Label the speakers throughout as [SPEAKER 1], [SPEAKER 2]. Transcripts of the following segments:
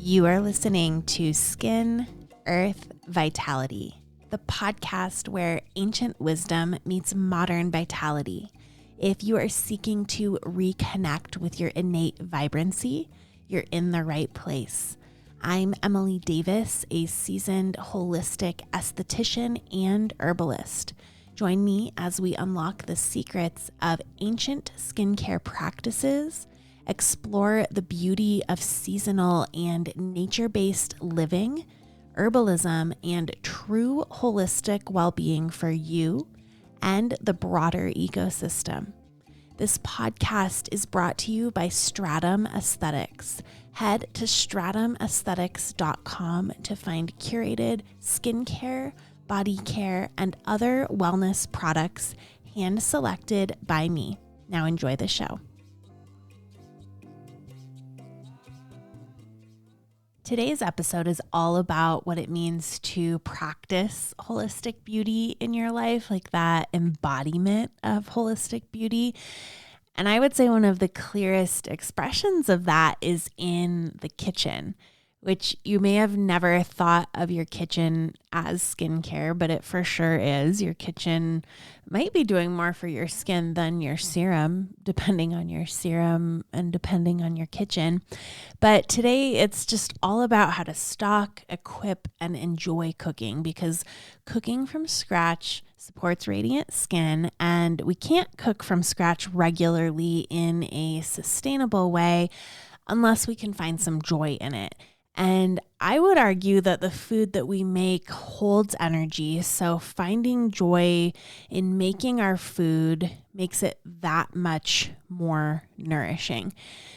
[SPEAKER 1] You are listening to Skin, Earth, Vitality, the podcast where ancient wisdom meets modern vitality. If you are seeking to reconnect with your innate vibrancy, you're in the right place. I'm Emily Davis, a seasoned holistic esthetician and herbalist. Join me as we unlock the secrets of ancient skincare practices, explore the beauty of seasonal and nature-based living, herbalism, and true holistic well-being for you and the broader ecosystem. This podcast is brought to you by Stratum Aesthetics. Head to stratumaesthetics.com to find curated skincare, body care, and other wellness products hand-selected by me. Now enjoy the show. Today's episode is all about what it means to practice holistic beauty in your life, like that embodiment of holistic beauty. And I would say one of the clearest expressions of that is in the kitchen, which you may have never thought of your kitchen as skincare, but it for sure is. Your kitchen might be doing more for your skin than your serum, depending on your serum and depending on your kitchen. But today it's just all about how to stock, equip, and enjoy cooking, because cooking from scratch supports radiant skin, and we can't cook from scratch regularly in a sustainable way unless we can find some joy in it. And I would argue that the food that we make holds energy. So finding joy in making our food makes it that much more nourishing.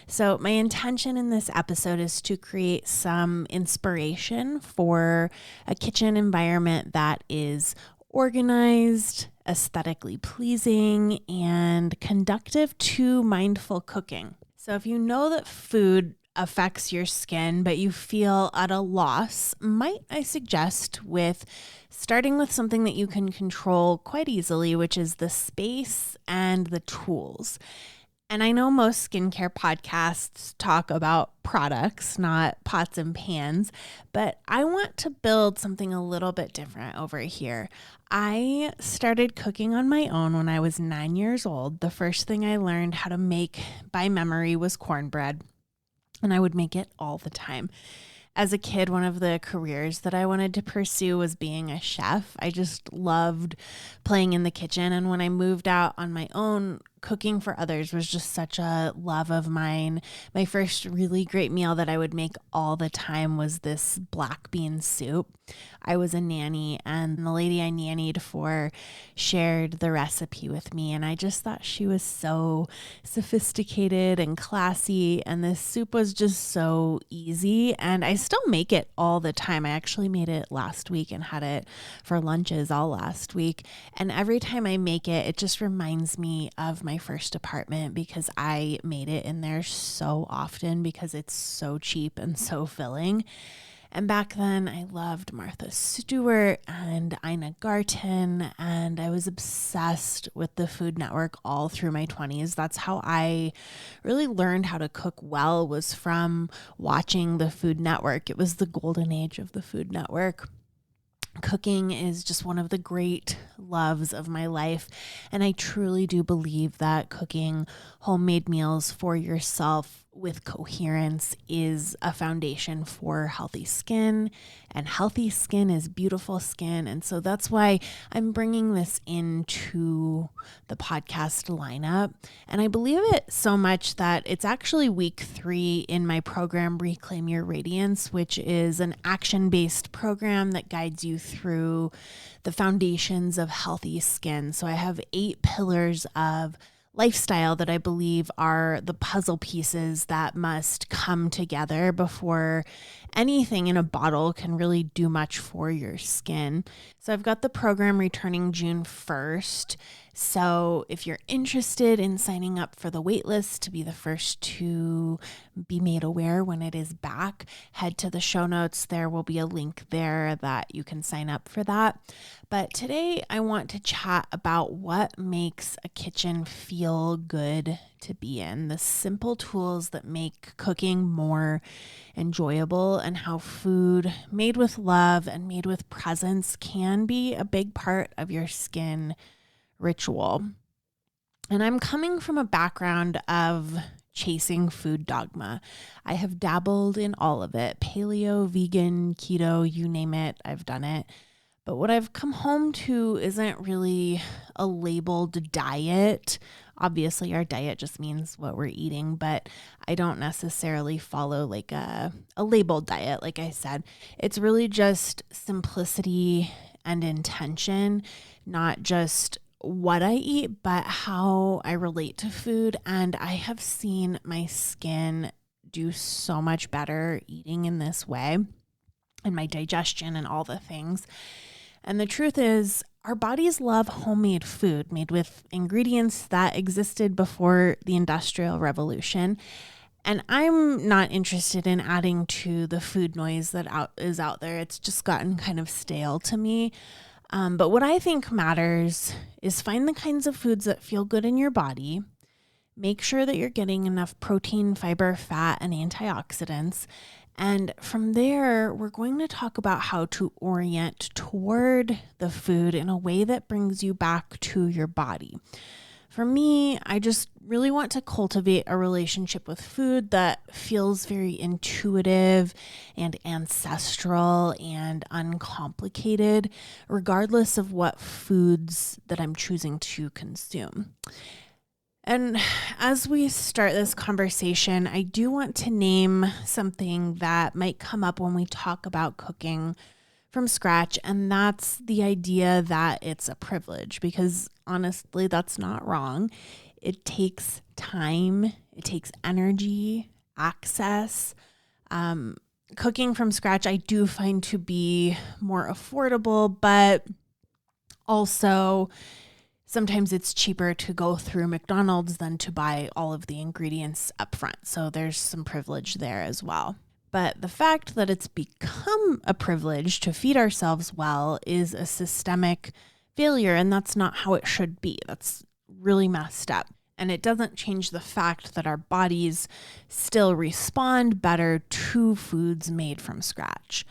[SPEAKER 1] So my intention in this episode is to create some inspiration for a kitchen environment that is organized, aesthetically pleasing, and conducive to mindful cooking. So if you know that food affects your skin, but you feel at a loss, might I suggest with starting with something that you can control quite easily, which is the space and the tools. And I know most skincare podcasts talk about products, not pots and pans, but I want to build something a little bit different over here. I started cooking on my own when I was 9 years old. The first thing I learned how to make by memory was cornbread, and I would make it all the time. As a kid, one of the careers that I wanted to pursue was being a chef. I just loved playing in the kitchen. And when I moved out on my own, cooking for others was just such a love of mine. My first really great meal that I would make all the time was this black bean soup. I was a nanny, and the lady I nannied for shared the recipe with me, and I just thought she was so sophisticated and classy, and this soup was just so easy, and I still make it all the time. I actually made it last week and had it for lunches all last week, and every time I make it, it just reminds me of my first apartment, because I made it in there so often because it's so cheap and so filling. And back then I loved Martha Stewart and Ina Garten, and I was obsessed with the Food Network all through my 20s. That's how I really learned how to cook well, was from watching the Food Network. It was the golden age of the Food Network. Cooking is just one of the great loves of my life, and I truly do believe that cooking homemade meals for yourself with coherence is a foundation for healthy skin, and healthy skin is beautiful skin. And so that's why I'm bringing this into the podcast lineup. And I believe it so much that it's actually week 3 in my program, Reclaim Your Radiance, which is an action-based program that guides you through the foundations of healthy skin. So I have 8 pillars of lifestyle that I believe are the puzzle pieces that must come together before anything in a bottle can really do much for your skin. So I've got the program returning June 1st. So if you're interested in signing up for the waitlist to be the first to be made aware when it is back, head to the show notes. There will be a link there that you can sign up for that. But today I want to chat about what makes a kitchen feel good to be in, the simple tools that make cooking more enjoyable, and how food made with love and made with presence can be a big part of your skin ritual. And I'm coming from a background of chasing food dogma. I have dabbled in all of it, paleo, vegan, keto, you name it, I've done it. But what I've come home to isn't really a labeled diet. Obviously, our diet just means what we're eating, but I don't necessarily follow like a labeled diet. Like I said, it's really just simplicity and intention, not just what I eat, but how I relate to food. And I have seen my skin do so much better eating in this way, and my digestion and all the things. And the truth is, our bodies love homemade food made with ingredients that existed before the Industrial Revolution. And I'm not interested in adding to the food noise that is out there. It's just gotten kind of stale to me. But what I think matters is find the kinds of foods that feel good in your body. Make sure that you're getting enough protein, fiber, fat, and antioxidants. And from there, we're going to talk about how to orient toward the food in a way that brings you back to your body. For me, I just really want to cultivate a relationship with food that feels very intuitive and ancestral and uncomplicated, regardless of what foods that I'm choosing to consume. And as we start this conversation, I do want to name something that might come up when we talk about cooking from scratch, and that's the idea that it's a privilege, because honestly, that's not wrong. It takes time, it takes energy, access. Cooking from scratch, I do find to be more affordable, but also sometimes it's cheaper to go through McDonald's than to buy all of the ingredients up front. So there's some privilege there as well. But the fact that it's become a privilege to feed ourselves well is a systemic failure, and that's not how it should be. That's really messed up. And it doesn't change the fact that our bodies still respond better to foods made from scratch.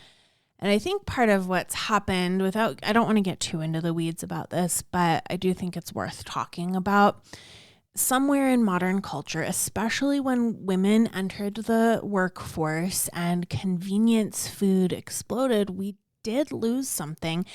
[SPEAKER 1] And I think part of what's happened I don't want to get too into the weeds about this, but I do think it's worth talking about. Somewhere in modern culture, especially when women entered the workforce and convenience food exploded, we did lose something.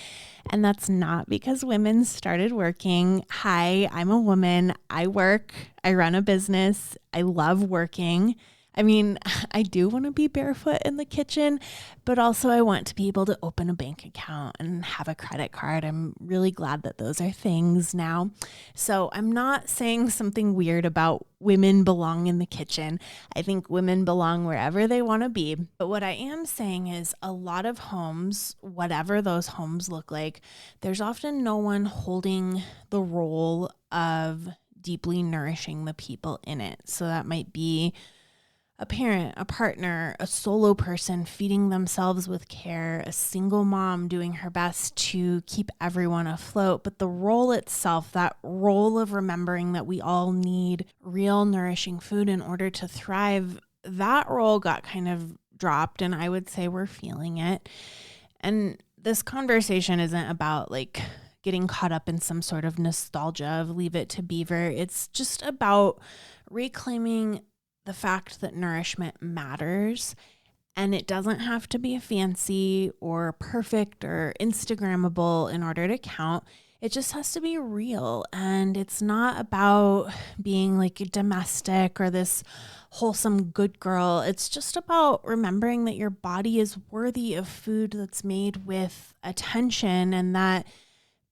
[SPEAKER 1] And that's not because women started working. Hi, I'm a woman. I work. I run a business. I love working. I mean, I do want to be barefoot in the kitchen, but also I want to be able to open a bank account and have a credit card. I'm really glad that those are things now. So I'm not saying something weird about women belong in the kitchen. I think women belong wherever they want to be. But what I am saying is a lot of homes, whatever those homes look like, there's often no one holding the role of deeply nourishing the people in it. So that might be a parent, a partner, a solo person feeding themselves with care, a single mom doing her best to keep everyone afloat. But the role itself, that role of remembering that we all need real nourishing food in order to thrive, that role got kind of dropped, and I would say we're feeling it. And this conversation isn't about like getting caught up in some sort of nostalgia of Leave It to Beaver. It's just about reclaiming the fact that nourishment matters, and it doesn't have to be fancy or perfect or Instagrammable in order to count. It just has to be real, and it's not about being like a domestic or this wholesome good girl. It's just about remembering that your body is worthy of food that's made with attention, and that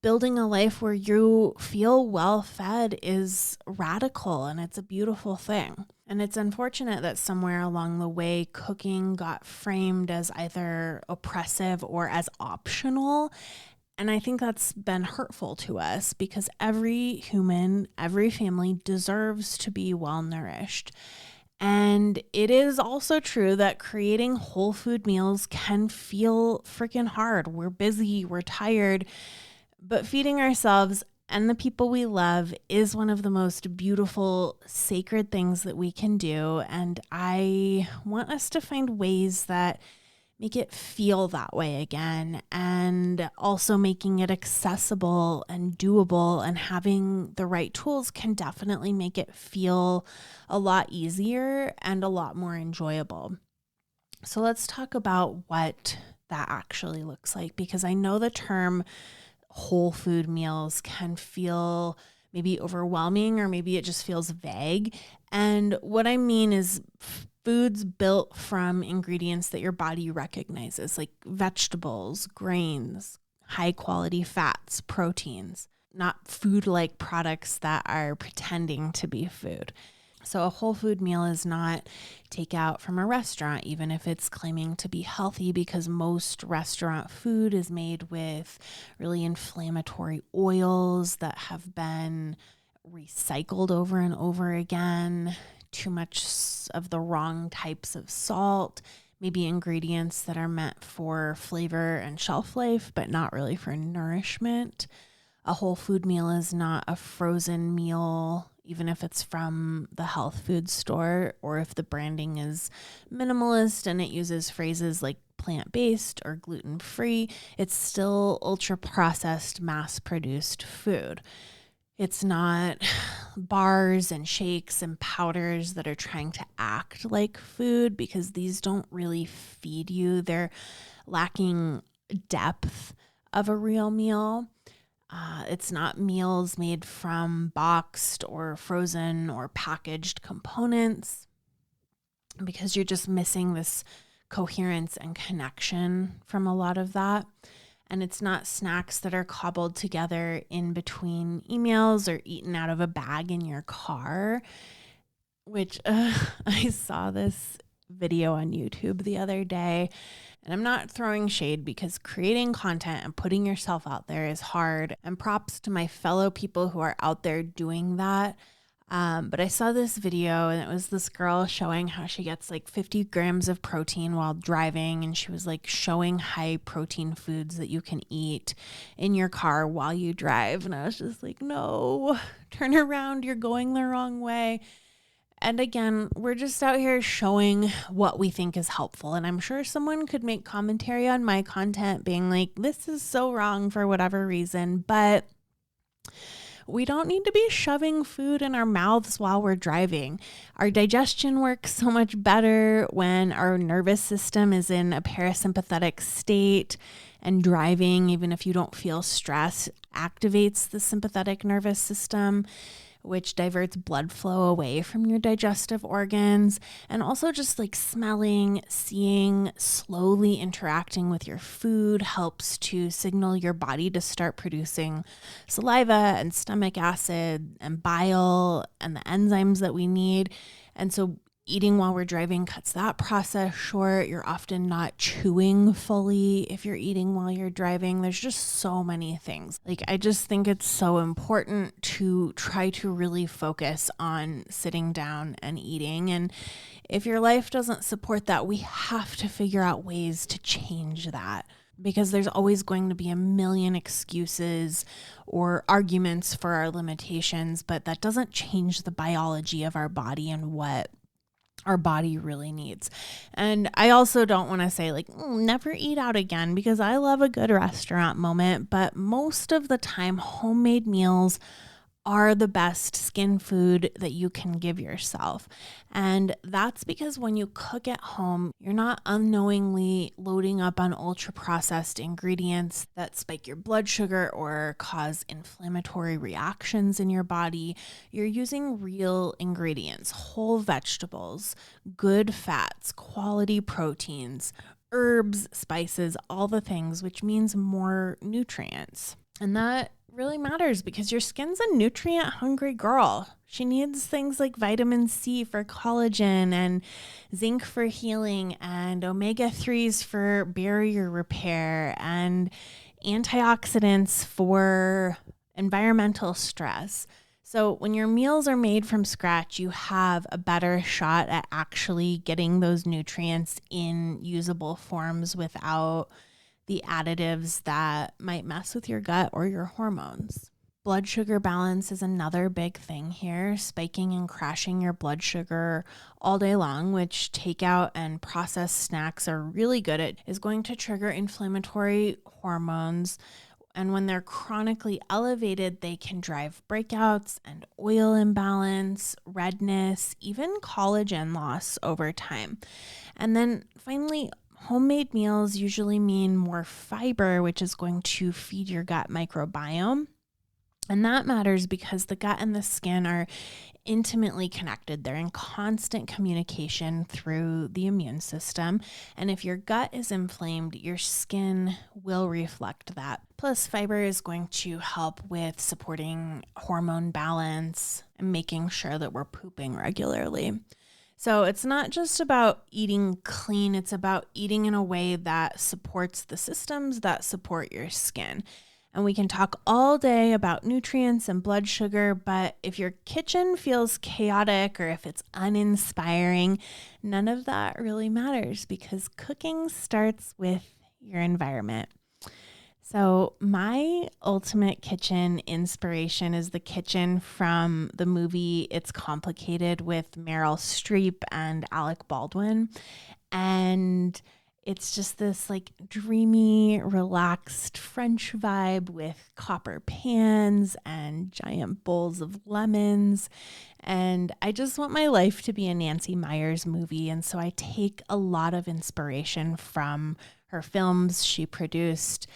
[SPEAKER 1] building a life where you feel well fed is radical, and it's a beautiful thing. And it's unfortunate that somewhere along the way, cooking got framed as either oppressive or as optional. And I think that's been hurtful to us, because every human, every family deserves to be well nourished. And it is also true that creating whole food meals can feel freaking hard. We're busy, we're tired, but feeding ourselves and the people we love is one of the most beautiful, sacred things that we can do. And I want us to find ways that make it feel that way again, and also making it accessible and doable, and having the right tools can definitely make it feel a lot easier and a lot more enjoyable. So let's talk about what that actually looks like, because I know the term whole food meals can feel maybe overwhelming, or maybe it just feels vague. And what I mean is foods built from ingredients that your body recognizes, like vegetables, grains, high quality fats, proteins, not food like products that are pretending to be food. So a whole food meal is not takeout from a restaurant, even if it's claiming to be healthy, because most restaurant food is made with really inflammatory oils that have been recycled over and over again, too much of the wrong types of salt, maybe ingredients that are meant for flavor and shelf life, but not really for nourishment. A whole food meal is not a frozen meal, even if it's from the health food store, or if the branding is minimalist and it uses phrases like plant-based or gluten-free. It's still ultra-processed, mass-produced food. It's not bars and shakes and powders that are trying to act like food, because these don't really feed you. They're lacking depth of a real meal. It's not meals made from boxed or frozen or packaged components, because you're just missing this coherence and connection from a lot of that. And it's not snacks that are cobbled together in between emails or eaten out of a bag in your car, which I saw this video on YouTube the other day. And I'm not throwing shade, because creating content and putting yourself out there is hard. And props to my fellow people who are out there doing that. But I saw this video, and it was this girl showing how she gets like 50 grams of protein while driving. And she was like showing high protein foods that you can eat in your car while you drive. And I was just like, no, turn around. You're going the wrong way. And again, we're just out here showing what we think is helpful. And I'm sure someone could make commentary on my content being like, this is so wrong for whatever reason. But we don't need to be shoving food in our mouths while we're driving. Our digestion works so much better when our nervous system is in a parasympathetic state, and driving, even if you don't feel stress, activates the sympathetic nervous system, which diverts blood flow away from your digestive organs. And also just like smelling, seeing, slowly interacting with your food helps to signal your body to start producing saliva and stomach acid and bile and the enzymes that we need. And so eating while we're driving cuts that process short. You're often not chewing fully if you're eating while you're driving. There's just so many things. Like, I just think it's so important to try to really focus on sitting down and eating. And if your life doesn't support that, we have to figure out ways to change that, because there's always going to be a million excuses or arguments for our limitations, but that doesn't change the biology of our body and what our body really needs. And I also don't want to say like, never eat out again, because I love a good restaurant moment, but most of the time homemade meals are the best skin food that you can give yourself. And that's because when you cook at home, you're not unknowingly loading up on ultra processed ingredients that spike your blood sugar or cause inflammatory reactions in your body. You're using real ingredients, whole vegetables, good fats, quality proteins, herbs, spices, all the things, which means more nutrients. And that really matters, because your skin's a nutrient hungry girl. She needs things like vitamin C for collagen, and zinc for healing, and omega-3s for barrier repair, and antioxidants for environmental stress. So when your meals are made from scratch, you have a better shot at actually getting those nutrients in usable forms without the additives that might mess with your gut or your hormones. Blood sugar balance is another big thing here. Spiking and crashing your blood sugar all day long, which takeout and processed snacks are really good at, is going to trigger inflammatory hormones. And when they're chronically elevated, they can drive breakouts and oil imbalance, redness, even collagen loss over time. And then finally, homemade meals usually mean more fiber, which is going to feed your gut microbiome. And that matters because the gut and the skin are intimately connected. They're in constant communication through the immune system. And if your gut is inflamed, your skin will reflect that. Plus, fiber is going to help with supporting hormone balance and making sure that we're pooping regularly. So it's not just about eating clean, it's about eating in a way that supports the systems that support your skin. And we can talk all day about nutrients and blood sugar, but if your kitchen feels chaotic or if it's uninspiring, none of that really matters because cooking starts with your environment. So my ultimate kitchen inspiration is the kitchen from the movie It's Complicated with Meryl Streep and Alec Baldwin. And it's just this like dreamy, relaxed French vibe with copper pans and giant bowls of lemons. And I just want my life to be a Nancy Meyers movie. And so I take a lot of inspiration from her films she produced.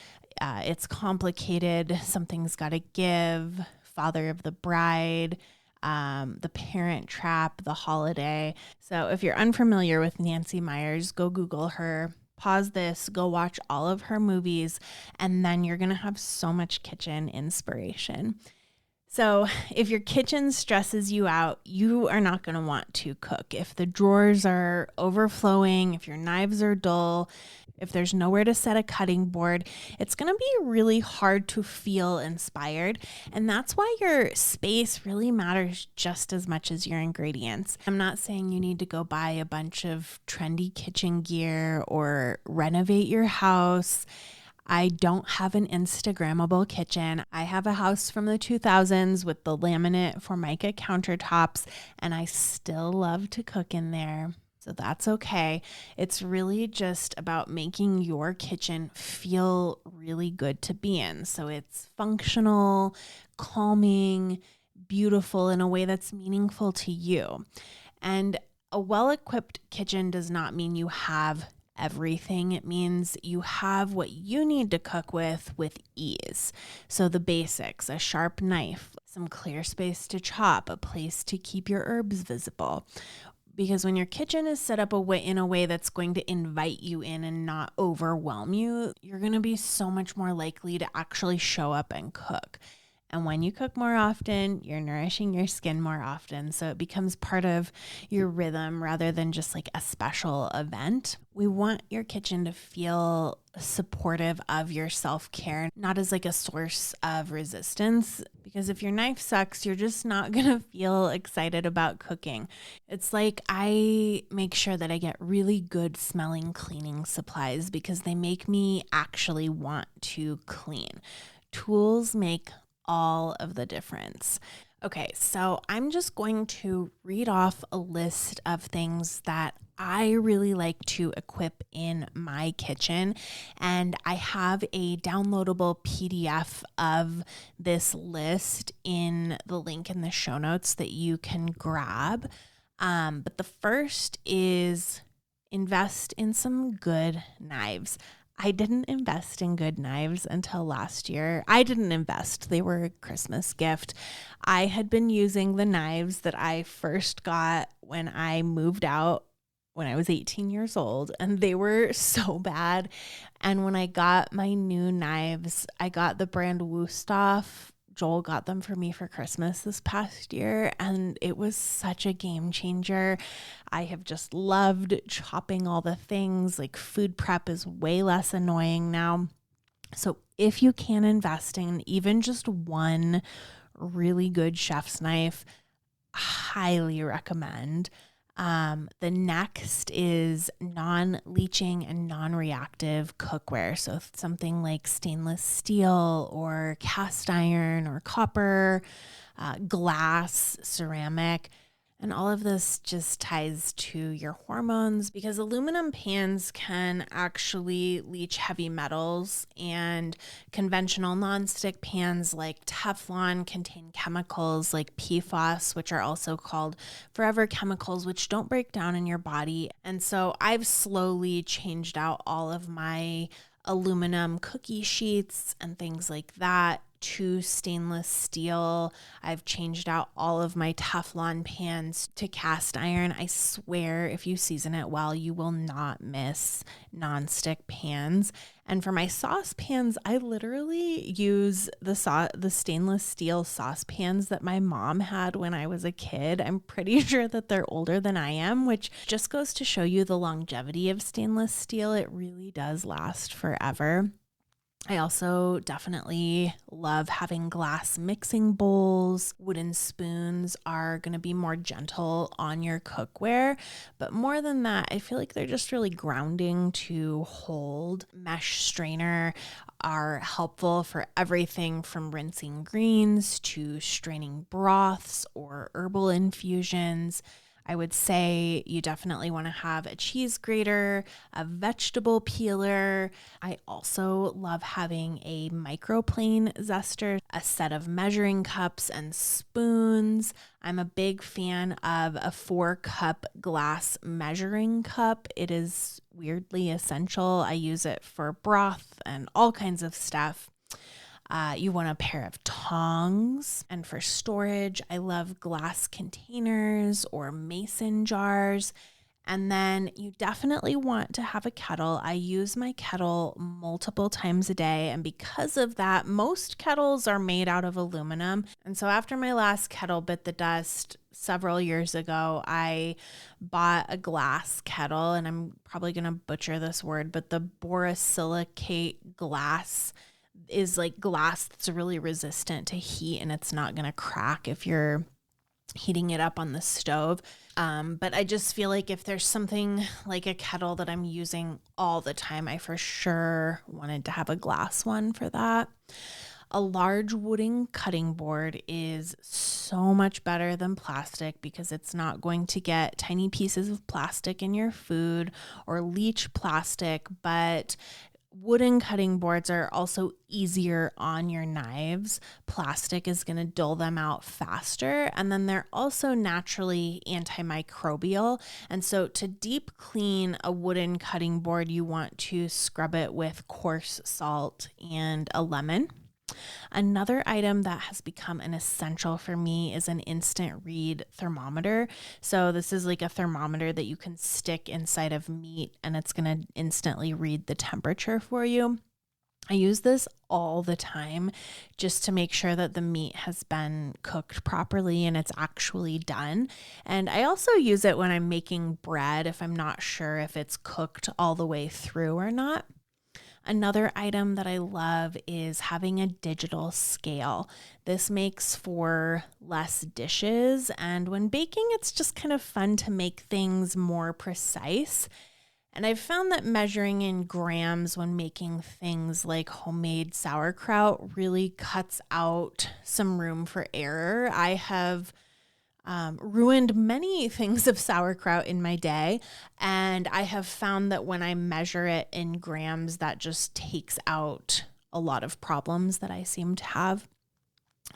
[SPEAKER 1] It's Complicated, Something's Gotta Give, Father of the Bride, The Parent Trap, The Holiday. So if you're unfamiliar with Nancy Meyers, go Google her, pause this, go watch all of her movies, and then you're going to have so much kitchen inspiration. So if your kitchen stresses you out, you are not going to want to cook. If the drawers are overflowing, if your knives are dull, if there's nowhere to set a cutting board, it's going to be really hard to feel inspired. And that's why your space really matters just as much as your ingredients. I'm not saying you need to go buy a bunch of trendy kitchen gear or renovate your house. I don't have an Instagrammable kitchen. I have a house from the 2000s with the laminate Formica countertops, and I still love to cook in there. So that's okay. It's really just about making your kitchen feel really good to be in. So it's functional, calming, beautiful in a way that's meaningful to you. And a well-equipped kitchen does not mean you have everything. It means you have what you need to cook with ease. So the basics, a sharp knife, some clear space to chop, a place to keep your herbs visible. Because when your kitchen is set up in a way that's going to invite you in and not overwhelm you, you're going to be so much more likely to actually show up and cook. And when you cook more often, you're nourishing your skin more often. So it becomes part of your rhythm rather than just like a special event. We want your kitchen to feel supportive of your self-care, not as like a source of resistance. Because if your knife sucks, you're just not going to feel excited about cooking. It's like I make sure that I get really good smelling cleaning supplies because they make me actually want to clean. Tools make all of the difference. Okay, so I'm just going to read off a list of things that I really like to equip in my kitchen. And I have a downloadable PDF of this list in the link in the show notes that you can grab. But the first is invest in some good knives. I didn't invest in good knives until last year. I didn't invest. They were a Christmas gift. I had been using the knives that I first got when I moved out when I was 18 years old, and they were so bad. And when I got my new knives, I got the brand Wusthof. Joel got them for me for Christmas this past year, and it was such a game changer. I have just loved chopping all the things. Like food prep is way less annoying now. So if you can invest in even just one really good chef's knife, highly recommend. The next is non-leaching and non-reactive cookware. So something like stainless steel or cast iron or copper, glass, ceramic. And all of this just ties to your hormones because aluminum pans can actually leach heavy metals, and conventional nonstick pans like Teflon contain chemicals like PFAS, which are also called forever chemicals, which don't break down in your body. And so I've slowly changed out all of my aluminum cookie sheets and things like that to stainless steel. I've changed out all of my Teflon pans to cast iron. I swear if you season it well, you will not miss nonstick pans. And for my saucepans, I literally use the stainless steel saucepans that my mom had when I was a kid. I'm pretty sure that they're older than I am, which just goes to show you the longevity of stainless steel. It really does last forever. I also definitely love having glass mixing bowls. Wooden spoons are going to be more gentle on your cookware, but more than that, I feel like they're just really grounding to hold. Mesh strainer are helpful for everything from rinsing greens to straining broths or herbal infusions. I would say you definitely want to have a cheese grater, a vegetable peeler. I also love having a microplane zester, a set of measuring cups and spoons. I'm a big fan of a 4-cup glass measuring cup. It is weirdly essential. I use it for broth and all kinds of stuff. You want a pair of tongs, and for storage, I love glass containers or mason jars. And then you definitely want to have a kettle. I use my kettle multiple times a day, and because of that, most kettles are made out of aluminum. And so after my last kettle bit the dust several years ago, I bought a glass kettle, and I'm probably going to butcher this word, but the borosilicate glass is like glass that's really resistant to heat, and it's not going to crack if you're heating it up on the stove. But I just feel like if there's something like a kettle that I'm using all the time, I for sure wanted to have a glass one for that. A large wooden cutting board is so much better than plastic because it's not going to get tiny pieces of plastic in your food or leach plastic, but wooden cutting boards are also easier on your knives. Plastic is going to dull them out faster, and then they're also naturally antimicrobial. And so to deep clean a wooden cutting board, you want to scrub it with coarse salt and a lemon. Another item that has become an essential for me is an instant read thermometer. So this is like a thermometer that you can stick inside of meat, and it's going to instantly read the temperature for you. I use this all the time just to make sure that the meat has been cooked properly and it's actually done. And I also use it when I'm making bread if I'm not sure if it's cooked all the way through or not. Another item that I love is having a digital scale. This makes for less dishes, and when baking, it's just kind of fun to make things more precise. And I've found that measuring in grams when making things like homemade sauerkraut really cuts out some room for error. I have ruined many things of sauerkraut in my day, and I have found that when I measure it in grams, that just takes out a lot of problems that I seem to have.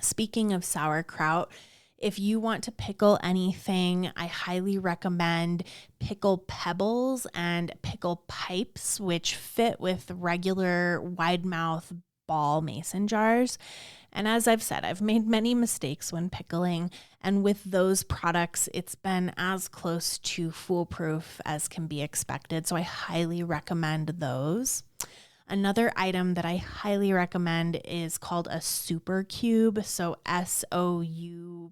[SPEAKER 1] Speaking of sauerkraut, if you want to pickle anything, I highly recommend pickle pebbles and pickle pipes, which fit with regular wide mouth ball mason jars. And as I've said, I've made many mistakes when pickling, and with those products, it's been as close to foolproof as can be expected. So I highly recommend those. Another item that I highly recommend is called a super cube. So SOUPER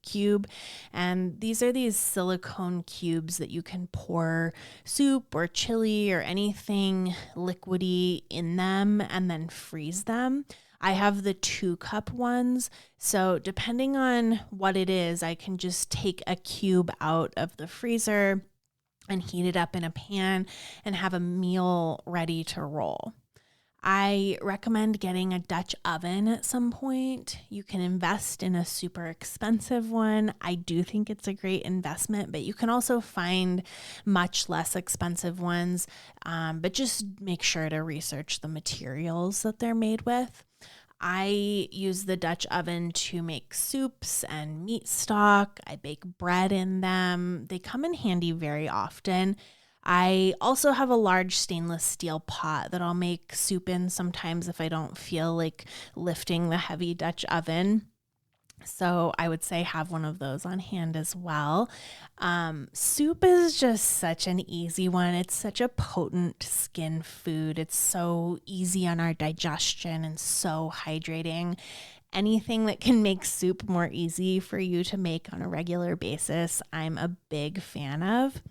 [SPEAKER 1] cube. And these are these silicone cubes that you can pour soup or chili or anything liquidy in them and then freeze them. I have the 2-cup ones. So depending on what it is, I can just take a cube out of the freezer and heat it up in a pan and have a meal ready to roll. I recommend getting a Dutch oven at some point. You can invest in a super expensive one. I do think it's a great investment, but you can also find much less expensive ones. But just make sure to research the materials that they're made with. I use the Dutch oven to make soups and meat stock. I bake bread in them. They come in handy very often. I also have a large stainless steel pot that I'll make soup in sometimes if I don't feel like lifting the heavy Dutch oven. So I would say have one of those on hand as well. Soup is just such an easy one. It's such a potent skin food. It's so easy on our digestion and so hydrating. Anything that can make soup more easy for you to make on a regular basis, I'm a big fan of.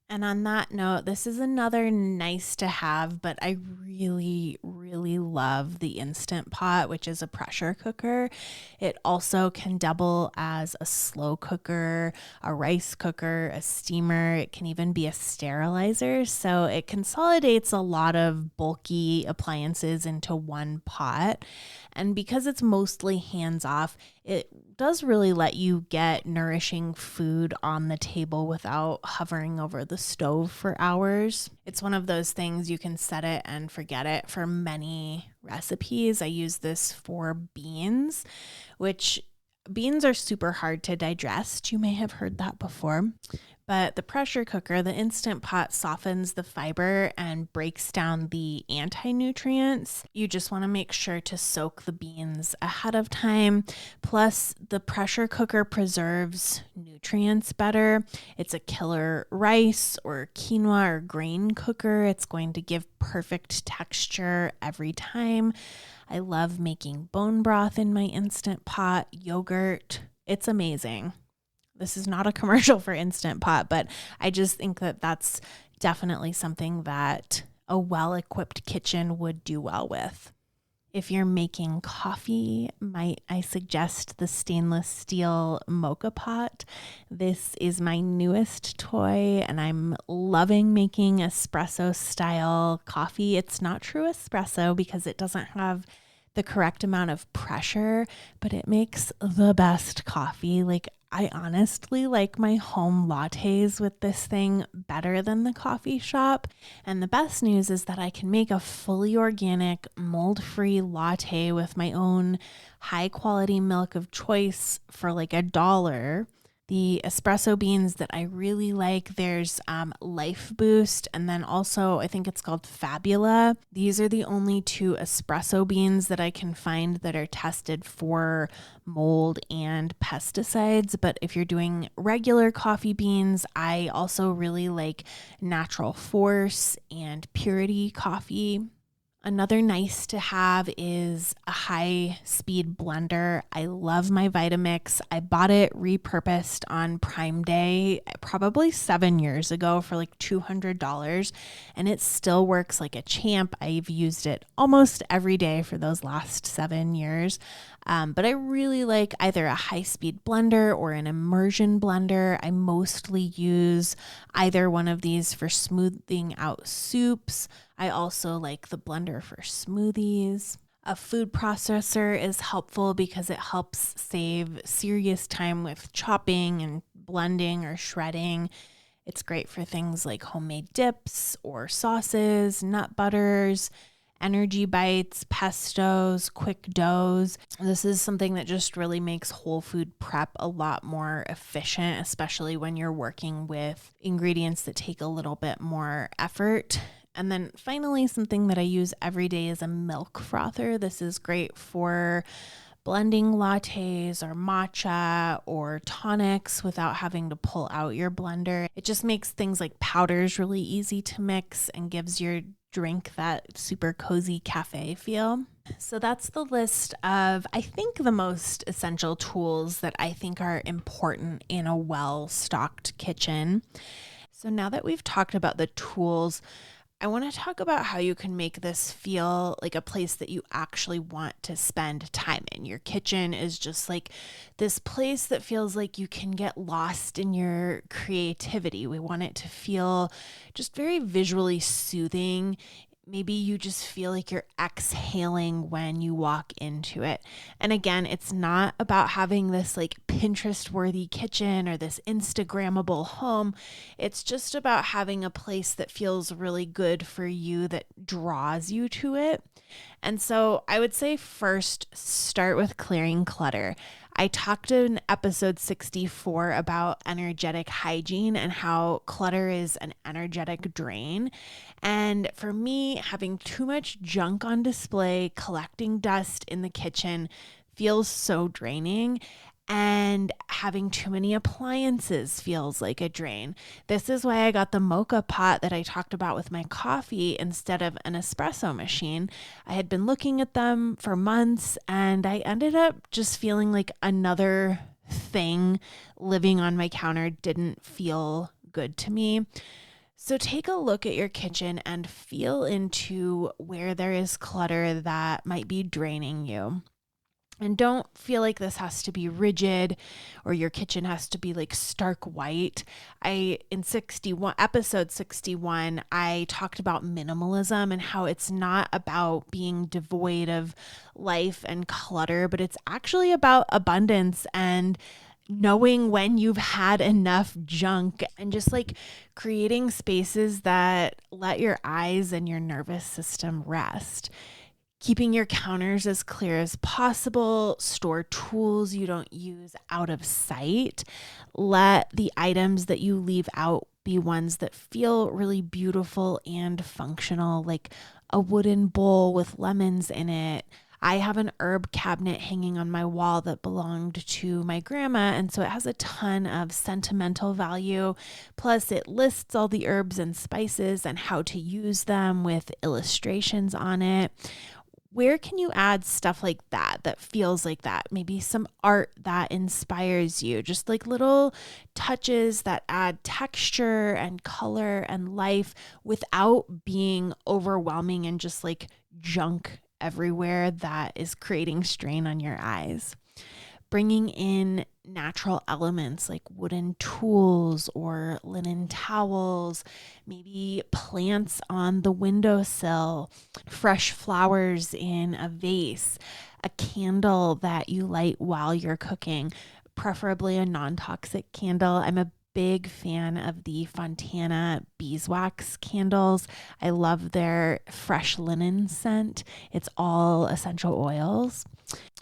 [SPEAKER 1] And on that note, this is another nice to have, but I really, really love the Instant Pot, which is a pressure cooker. It also can double as a slow cooker, a rice cooker, a steamer. It can even be a sterilizer. So it consolidates a lot of bulky appliances into one pot. And because it's mostly hands off, it does really let you get nourishing food on the table without hovering over the stove for hours. It's one of those things you can set it and forget it for many recipes. I use this for beans, which beans are super hard to digest. You may have heard that before. But the pressure cooker, the Instant Pot, softens the fiber and breaks down the anti-nutrients. You just want to make sure to soak the beans ahead of time. Plus, the pressure cooker preserves nutrients better. It's a killer rice or quinoa or grain cooker. It's going to give perfect texture every time. I love making bone broth in my Instant Pot, yogurt. It's amazing. This is not a commercial for Instant Pot, but I just think that that's definitely something that a well-equipped kitchen would do well with. If you're making coffee, might I suggest the stainless steel mocha pot? This is my newest toy, and I'm loving making espresso style coffee. It's not true espresso because it doesn't have the correct amount of pressure, but it makes the best coffee. Like, I honestly like my home lattes with this thing better than the coffee shop. And the best news is that I can make a fully organic, mold-free latte with my own high-quality milk of choice for like $1. The espresso beans that I really like, there's Life Boost, and then also I think it's called Fabula. These are the only 2 espresso beans that I can find that are tested for mold and pesticides. But if you're doing regular coffee beans, I also really like Natural Force and Purity coffee. Another nice to have is a high-speed blender. I love my Vitamix. I bought it repurposed on Prime Day probably 7 years ago for like $200, and it still works like a champ. I've used it almost every day for those last 7 years. But I really like either a high-speed blender or an immersion blender. I mostly use either one of these for smoothing out soups. I also like the blender for smoothies. A food processor is helpful because it helps save serious time with chopping and blending or shredding. It's great for things like homemade dips or sauces, nut butters, energy bites, pestos, quick doughs. This is something that just really makes whole food prep a lot more efficient, especially when you're working with ingredients that take a little bit more effort. And then finally, something that I use every day is a milk frother. This is great for blending lattes or matcha or tonics without having to pull out your blender. It just makes things like powders really easy to mix and gives your drink that super cozy cafe feel. So that's the list of, I think, the most essential tools that I think are important in a well-stocked kitchen. So now that we've talked about the tools, I want to talk about how you can make this feel like a place that you actually want to spend time in. Your kitchen is just like this place that feels like you can get lost in your creativity. We want it to feel just very visually soothing. Maybe you just feel like you're exhaling when you walk into it. And again, it's not about having this like Pinterest worthy kitchen or this Instagrammable home. It's just about having a place that feels really good for you, that draws you to it. And so I would say first, start with clearing clutter. I talked in episode 64 about energetic hygiene and how clutter is an energetic drain. And for me, having too much junk on display, collecting dust in the kitchen feels so draining. And having too many appliances feels like a drain. This is why I got the mocha pot that I talked about with my coffee instead of an espresso machine. I had been looking at them for months and I ended up just feeling like another thing living on my counter didn't feel good to me. So take a look at your kitchen and feel into where there is clutter that might be draining you. And don't feel like this has to be rigid or your kitchen has to be like stark white. In episode 61, I talked about minimalism and how it's not about being devoid of life and clutter, but it's actually about abundance and knowing when you've had enough junk and just like creating spaces that let your eyes and your nervous system rest. Keeping your counters as clear as possible, store tools you don't use out of sight. Let the items that you leave out be ones that feel really beautiful and functional, like a wooden bowl with lemons in it. I have an herb cabinet hanging on my wall that belonged to my grandma, and so it has a ton of sentimental value. Plus, it lists all the herbs and spices and how to use them with illustrations on it. Where can you add stuff like that feels like that? Maybe some art that inspires you, just like little touches that add texture and color and life without being overwhelming and just like junk everywhere that is creating strain on your eyes. Bringing in natural elements like wooden tools or linen towels, maybe plants on the windowsill, fresh flowers in a vase, a candle that you light while you're cooking, preferably a non-toxic candle. I'm a big fan of the Fontana beeswax candles. I love their fresh linen scent. It's all essential oils.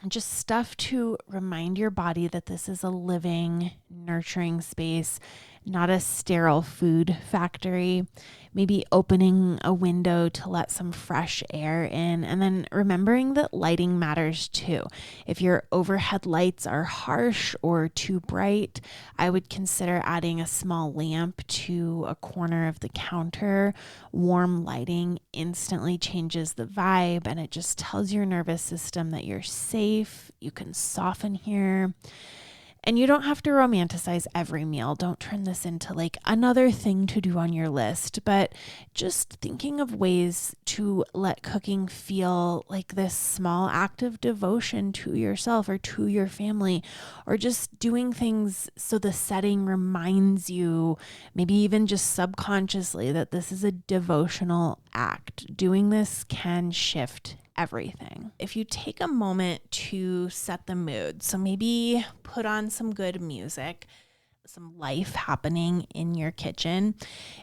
[SPEAKER 1] Just stuff to remind your body that this is a living, nurturing space, not a sterile food factory. Maybe opening a window to let some fresh air in, and then remembering that lighting matters too. If your overhead lights are harsh or too bright, I would consider adding a small lamp to a corner of the counter. Warm lighting instantly changes the vibe, and it just tells your nervous system that you're safe. You can soften here. And you don't have to romanticize every meal. Don't turn this into like another thing to do on your list, but just thinking of ways to let cooking feel like this small act of devotion to yourself or to your family, or just doing things so the setting reminds you, maybe even just subconsciously, that this is a devotional act. Doing this can shift everything. If you take a moment to set the mood, so maybe put on some good music, some life happening in your kitchen,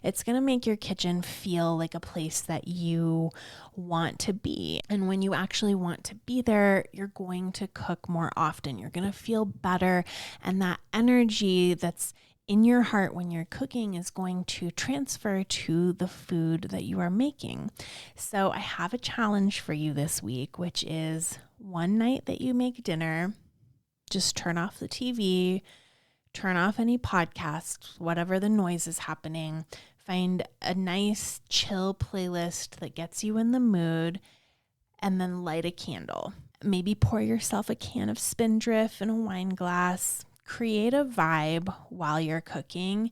[SPEAKER 1] it's going to make your kitchen feel like a place that you want to be. And when you actually want to be there, you're going to cook more often. You're going to feel better. And that energy that's in your heart when you're cooking is going to transfer to the food that you are making. So I have a challenge for you this week, which is one night that you make dinner, just turn off the TV, turn off any podcasts, whatever the noise is happening. Find a nice chill playlist that gets you in the mood, and then light a candle. Maybe pour yourself a can of Spindrift in a wine glass. Create a vibe while you're cooking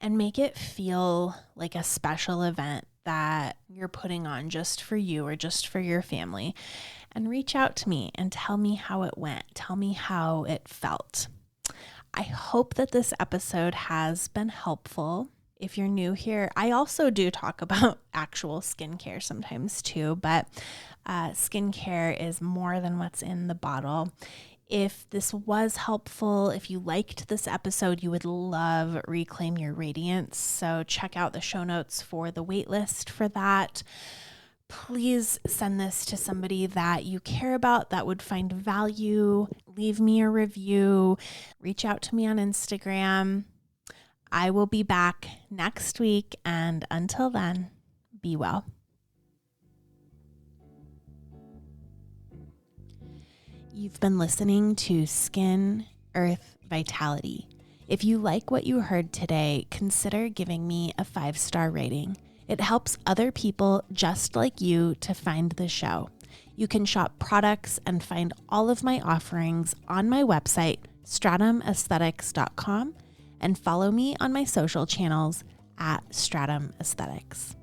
[SPEAKER 1] and make it feel like a special event that you're putting on just for you or just for your family, and reach out to me and tell me how it went. Tell me how it felt. I hope that this episode has been helpful. If you're new here, I also do talk about actual skincare sometimes too, but skincare is more than what's in the bottle. If this was helpful, if you liked this episode, you would love Reclaim Your Radiance. So check out the show notes for the waitlist for that. Please send this to somebody that you care about that would find value. Leave me a review. Reach out to me on Instagram. I will be back next week, and until then, be well. You've been listening to Skin, Earth, Vitality. If you like what you heard today, consider giving me a 5-star rating. It helps other people just like you to find the show. You can shop products and find all of my offerings on my website, stratumaesthetics.com, and follow me on my social channels at Stratum Aesthetics.